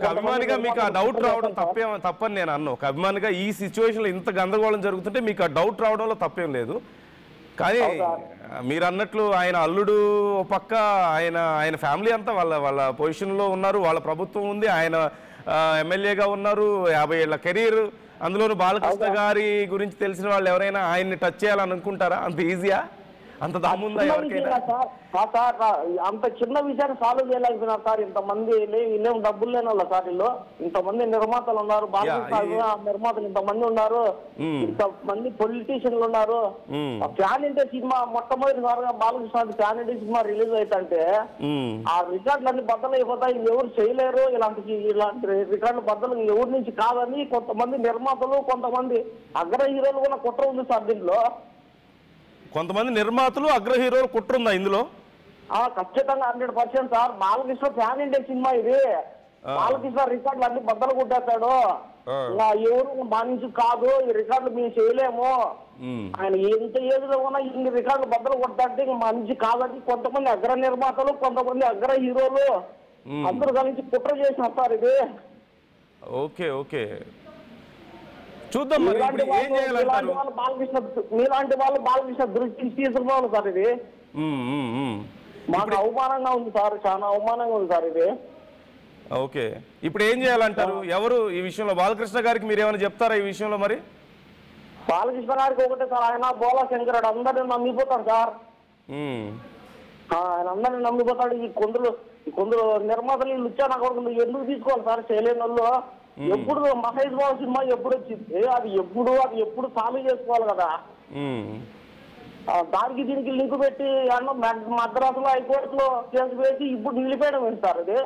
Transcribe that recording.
ఒక అభిమానిగా మీకు ఆ డౌట్ రావడం తప్పని నేను అన్నా. ఒక అభిమానిగా ఈ సిచ్యువేషన్లో ఇంత గందరగోళం జరుగుతుంటే మీకు ఆ డౌట్ రావడంలో తప్పేం లేదు. కానీ మీరు అన్నట్లు ఆయన అల్లుడు పక్క ఆయన ఫ్యామిలీ అంతా వాళ్ళ పొజిషన్లో ఉన్నారు, వాళ్ళ ప్రభుత్వం ఉంది, ఆయన ఎమ్మెల్యేగా ఉన్నారు, 50 ఏళ్ల కెరీర్. అందులోనూ బాలకృష్ణ గారి గురించి తెలిసిన వాళ్ళు ఎవరైనా ఆయన్ని టచ్ చేయాలని అనుకుంటారా? అంత ఈజీయా? అంత దమ్ముందా ఎవరికైనా? సార్ అంత చిన్న విషయాన్ని సాల్వ్ చేయలేకపోయినారు సార్. ఇంతమంది ఇల్లేం డబ్బులు లేని వాళ్ళ సార్ వీళ్ళు. ఇంతమంది నిర్మాతలు ఉన్నారు, బాలకృష్ణ నిర్మాతలు ఇంతమంది ఉన్నారు, ఇంతమంది పొలిటీషియన్లు ఉన్నారు. ఫ్యాన్ ఇండియా సినిమా మొట్టమొదటిసారిగా Balakrishna fan India cinema release అవుతుంటే ఆ రికార్డులన్నీ బద్దలు అయిపోతాయి, ఎవరు చేయలేరు, ఇలాంటి రికార్డులు బద్దలు ఎవరి నుంచి కాదని కొంతమంది నిర్మాతలు, కొంతమంది అగ్ర హీరోలు కూడా కుట్ర ఉంది సార్ దీంట్లో. కొంతమంది నిర్మాతలు, అగ్ర హీరోలు కుట్ర ఉందా ఇందులో? ఖచ్చితంగా 100% sir. Balakrishna fan India cinema ఇది. బాలకృష్ణ రికార్డులు అన్ని బద్దలు కొట్టేస్తాడు. ఎవరు మా నుంచి కాదు, ఈ రికార్డులు మేము చేయలేము, ఆయన ఎంత ఏజ్లో ఉన్నా ఇన్ని రికార్డులు బద్దలు కొట్టాలంటే మా నుంచి కాదని కొంతమంది అగ్ర నిర్మాతలు, కొంతమంది అగ్ర హీరోలు అందరూ కలిసి కుట్ర చేసిన సార్ ఇది. ఓకే ఓకే, చూద్దాం మరి ఏం చేయాలంటారు. మీలాంటి వాళ్ళు బాలకృష్ణ దృష్టికి తీసుకోవాలి సార్. ఇది మాకు అవమానంగా ఉంది సార్, చాలా అవమానంగా ఉంది సార్ ఇది. ఓకే, ఇప్పుడు ఏం చేయాలంటారు? ఎవరు ఈ విషయంలో బాలకృష్ణ గారికి మీరు ఏమైనా చెప్తారా ఈ విషయంలో? మరి బాలకృష్ణ గారికి ఒకటే సార్, ఆయన బోలా శంకరుడు అందరిని నమ్మిపోతాడు సార్. ఆయన అందరిని నమ్మిపోతాడు. ఈ కొందరు నిర్మాతలు ఇచ్చాను అక్కడ ఎందుకు తీసుకోవాలి సార్? చేయలేని వాళ్ళు ఎప్పుడు మహేష్ బాబు సినిమా ఎప్పుడు వచ్చింది, అది ఎప్పుడు సాల్వ్ చేసుకోవాలి కదా. దానికి దీనికి లింక్ పెట్టి మద్రాసులో హైకోర్టులో కేసు వేసి ఇప్పుడు నిలిపేయడం సార్ అది.